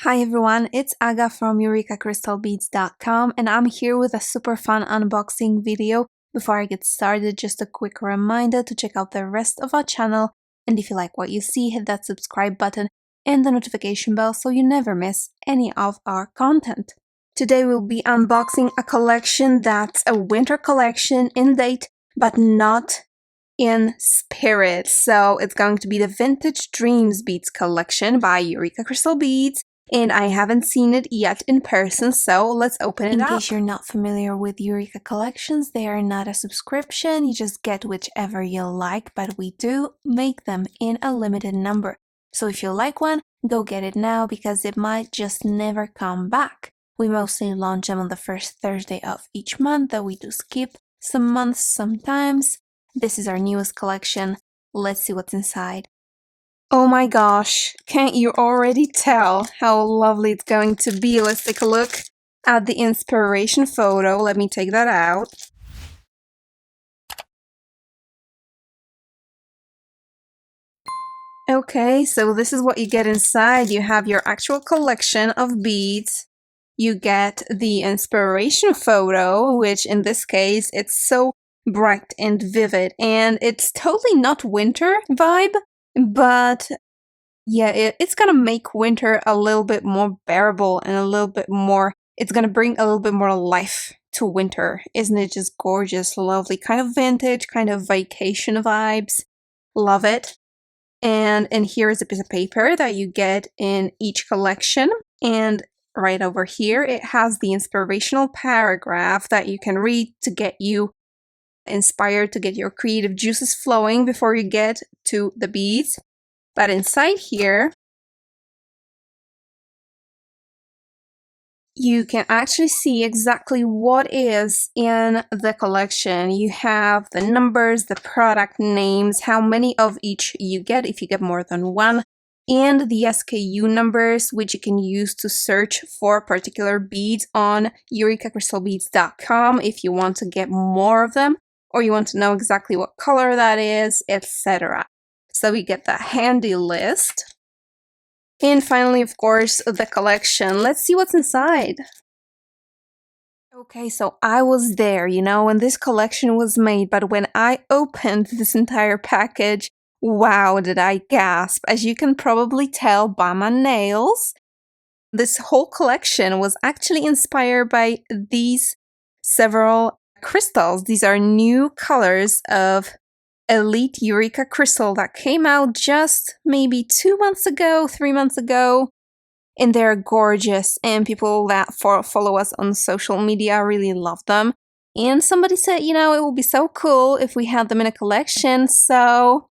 Hi everyone, it's Aga from EurekaCrystalBeads.com and I'm here with a super fun unboxing video. Before I get started, just a quick reminder to check out the rest of our channel, and if you like what you see, hit that subscribe button and the notification bell so you never miss any of our content. Today we'll be unboxing a collection that's a winter collection in date, but not in spirit. So it's going to be the Vintage Dreams Beads collection by Eureka Crystal Beads. And I haven't seen it yet in person, so let's open it up. In case you're not familiar with Eureka collections, they are not a subscription, you just get whichever you like, but we do make them in a limited number. So if you like one, go get it now because it might just never come back. We mostly launch them on the first Thursday of each month, though we do skip some months sometimes. This is our newest collection. Let's see what's inside. Oh my gosh, can't you already tell how lovely it's going to be? Let's take a look at the inspiration photo. Let me take that out. Okay, so this is what you get inside. You have your actual collection of beads. You get the inspiration photo, which in this case, it's so bright and vivid. And it's totally not winter vibe. But yeah, it's gonna make winter a little bit more bearable and a little bit more, it's gonna bring a little bit more life to winter. Isn't it just gorgeous, lovely, kind of vintage, kind of vacation vibes. Love it. And here is a piece of paper that you get in each collection. And right over here, it has the inspirational paragraph that you can read to get you inspired, to get your creative juices flowing before you get to the beads. But inside here, you can actually see exactly what is in the collection. You have the numbers, the product names, how many of each you get if you get more than one, and the SKU numbers, which you can use to search for particular beads on EurekaCrystalBeads.com if you want to get more of them, or you want to know exactly what color that is, etc. So we get that handy list. And finally, of course, the collection. Let's see what's inside. Okay, so I was there, when this collection was made, but when I opened this entire package, wow, did I gasp. As you can probably tell by my nails, this whole collection was actually inspired by these several crystals. These are new colors of Elite Eureka Crystal that came out just maybe 2 months ago, 3 months ago. And they're gorgeous, and people that follow us on social media really love them. And somebody said, it would be so cool if we had them in a collection. So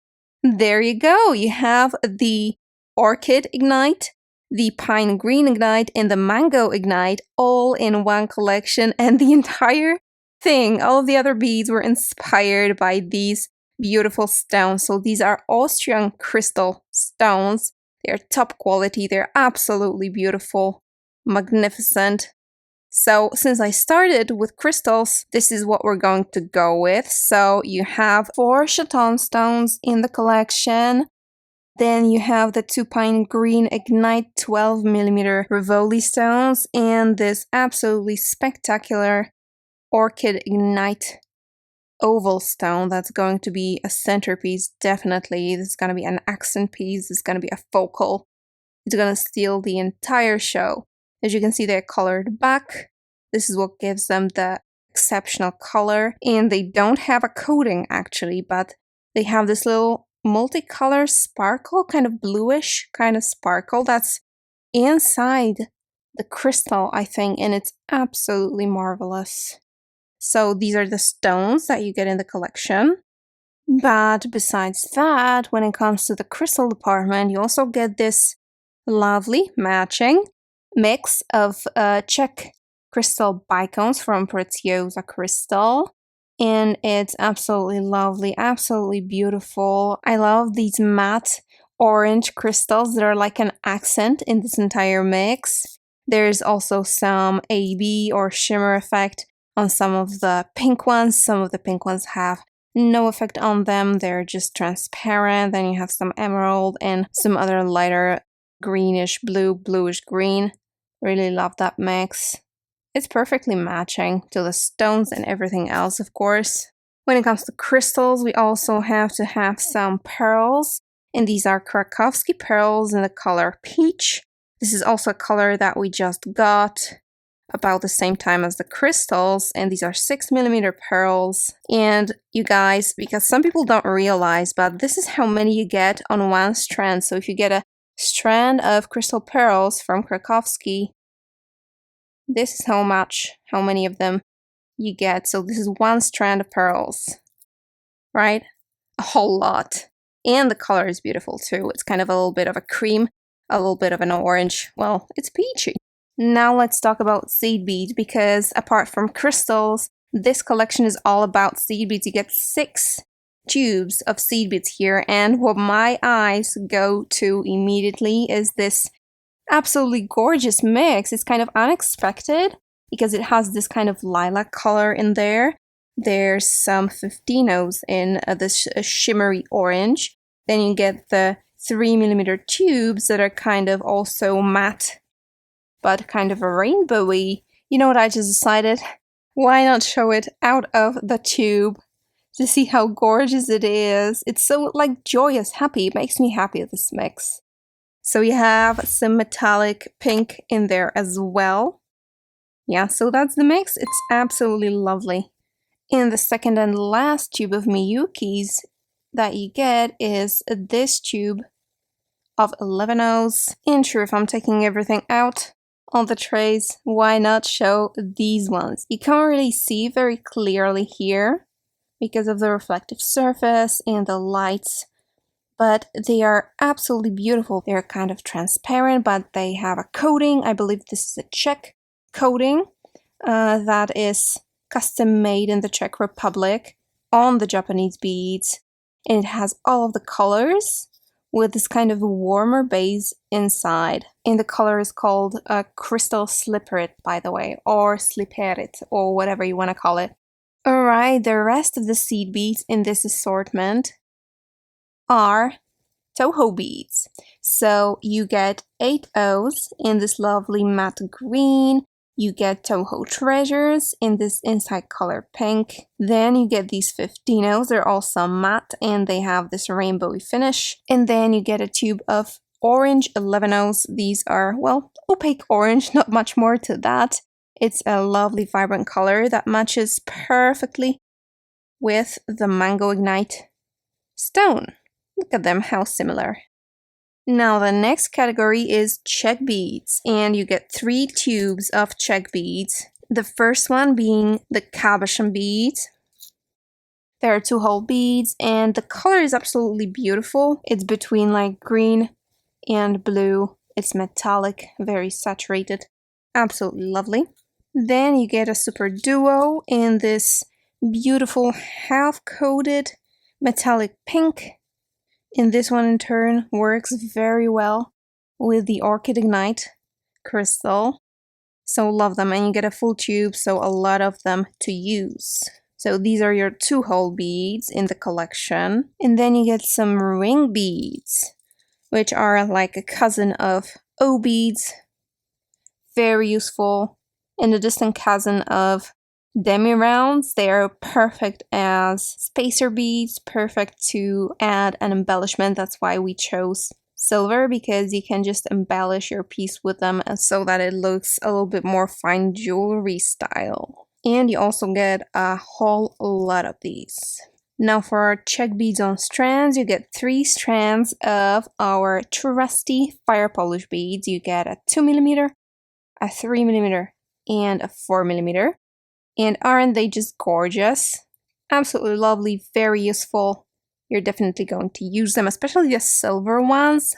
there you go. You have the Orchid Ignite, the Pine Green Ignite, and the Mango Ignite all in one collection. And the entire thing, all of the other beads were inspired by these beautiful stones. So these are Austrian crystal stones. They're top quality. They're absolutely beautiful, magnificent. So since I started with crystals, this is what we're going to go with. So you have 4 chaton stones in the collection. Then you have the 2 Pine Green Ignite 12mm Rivoli stones and this absolutely spectacular Orchid Ignite oval stone that's going to be a centerpiece. Definitely, this is going to be an accent piece. This is going to be a focal. It's going to steal the entire show. As you can see, they're colored back. This is what gives them the exceptional color, and they don't have a coating actually, but they have this little multicolor sparkle, kind of bluish kind of sparkle that's inside the crystal, I think, and it's absolutely marvelous. So these are the stones that you get in the collection. But besides that, when it comes to the crystal department, you also get this lovely matching mix of Czech crystal bicones from Preciosa Crystal. And it's absolutely lovely, absolutely beautiful. I love these matte orange crystals that are like an accent in this entire mix. There's also some AB or shimmer effect on some of the pink ones. Some of the pink ones have no effect on them. They're just transparent. Then you have some emerald and some other lighter greenish blue, bluish green. Really love that mix. It's perfectly matching to the stones and everything else, of course. When it comes to crystals, we also have to have some pearls. And these are Krakowski pearls in the color peach. This is also a color that we just got about the same time as the crystals. And these are 6mm pearls. And you guys, because some people don't realize, but this is how many you get on one strand. So if you get a strand of crystal pearls from Krakowski, this is how many of them you get. So this is one strand of pearls, right? A whole lot. And the color is beautiful too. It's kind of a little bit of a cream, a little bit of an orange. Well, it's peachy. Now let's talk about seed beads, because apart from crystals, this collection is all about seed beads. You get 6 tubes of seed beads here, and what my eyes go to immediately is this absolutely gorgeous mix. It's kind of unexpected because it has this kind of lilac color in there. There's some 15s in this shimmery orange. Then you get the 3mm tubes that are kind of also matte, but kind of a rainbowy. You know what I just decided? Why not show it out of the tube to see how gorgeous it is? It's so like joyous, happy. It makes me happy, this mix. So you have some metallic pink in there as well. Yeah, so that's the mix. It's absolutely lovely. And the second and last tube of Miyuki's that you get is this tube of 11s. And sure, if I'm taking everything out on the trays, why not show these ones? You can't really see very clearly here because of the reflective surface and the lights, but they are absolutely beautiful. They're kind of transparent, but they have a coating. I believe this is a Czech coating that is custom made in the Czech Republic on the Japanese beads. And it has all of the colors with this kind of warmer base inside. And the color is called Crystal Slipperit, by the way, or Slipperit, or whatever you want to call it. Alright, the rest of the seed beads in this assortment are Toho beads. So you get 8 O's in this lovely matte green. You get Toho treasures in this inside color pink. Then you get these 15Os. They're also matte and they have this rainbowy finish. And then you get a tube of orange 11Os. These are, well, opaque orange, not much more to that. It's a lovely vibrant color that matches perfectly with the Mango Ignite stone. Look at them, how similar. Now the next category is Czech beads, and you get 3 tubes of Czech beads. The first one being the cabochon beads. There are 2 whole beads, and the color is absolutely beautiful. It's between like green and blue. It's metallic, very saturated. Absolutely lovely. Then you get a super duo in this beautiful half-coated metallic pink. And this one in turn works very well with the Orchid Ignite crystal. So love them, and you get a full tube, so a lot of them to use. So these are your 2 whole beads in the collection. And then you get some ring beads, which are like a cousin of O beads. Very useful. And a distant cousin of demi-rounds. They are perfect as spacer beads, perfect to add an embellishment. That's why we chose silver, because you can just embellish your piece with them so that it looks a little bit more fine jewelry style. And you also get a whole lot of these. Now for our Czech beads on strands, you get 3 strands of our trusty fire polish beads. You get a 2mm, a 3mm, and a 4mm. And aren't they just gorgeous? Absolutely lovely, very useful. You're definitely going to use them, especially the silver ones.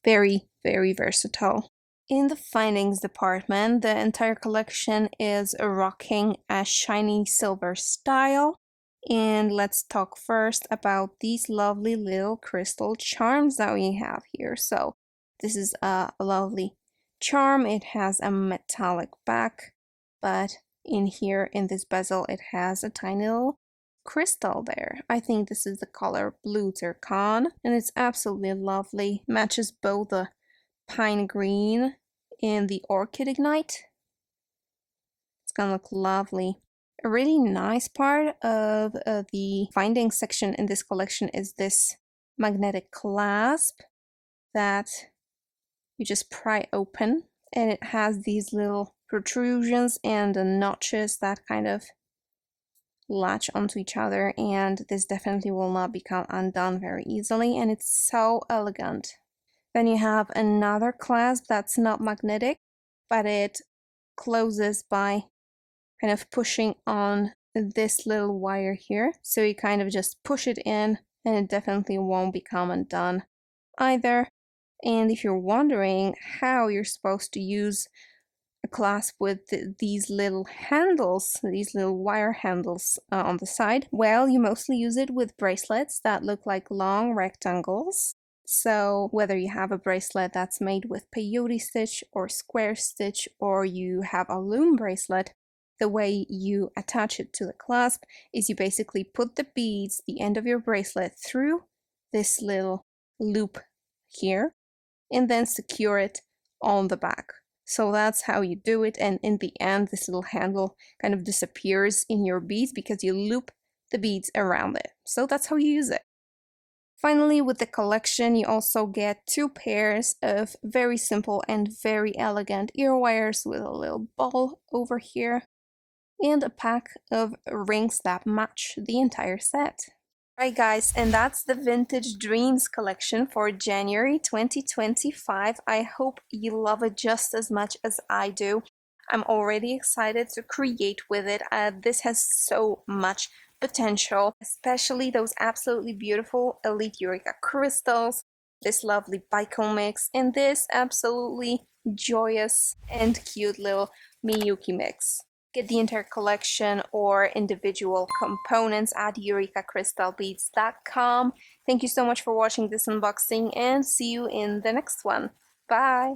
Very, very versatile. In the findings department, the entire collection is rocking a shiny silver style. And let's talk first about these lovely little crystal charms that we have here. So this is a lovely charm. It has a metallic back, but in here in this bezel it has a tiny little crystal there. I think this is the color blue zircon, and it's absolutely lovely. Matches both the pine green in the Orchid Ignite. It's gonna look lovely. A really nice part of the finding section in this collection is this magnetic clasp that you just pry open, and it has these little protrusions and notches that kind of latch onto each other, and this definitely will not become undone very easily, and it's so elegant. Then you have another clasp that's not magnetic, but it closes by kind of pushing on this little wire here. So you kind of just push it in, and it definitely won't become undone either. And if you're wondering how you're supposed to use a clasp with these little handles, these little wire handles on the side, well, you mostly use it with bracelets that look like long rectangles. So whether you have a bracelet that's made with peyote stitch or square stitch, or you have a loom bracelet, the way you attach it to the clasp is you basically put the beads, the end of your bracelet, through this little loop here, and then secure it on the back. So that's how you do it, and in the end this little handle kind of disappears in your beads because you loop the beads around it. So that's how you use it. Finally, with the collection, you also get 2 pairs of very simple and very elegant ear wires with a little ball over here, and a pack of rings that match the entire set. Right guys, and that's the Vintage Dreams collection for January 2025. I hope you love it just as much as I do. I'm already excited to create with it. This has so much potential, especially those absolutely beautiful Elite Eureka crystals, this lovely Bicol mix, and this absolutely joyous and cute little Miyuki mix. Get the entire collection or individual components at eurekacrystalbeads.com. Thank you so much for watching this unboxing, and see you in the next one. Bye!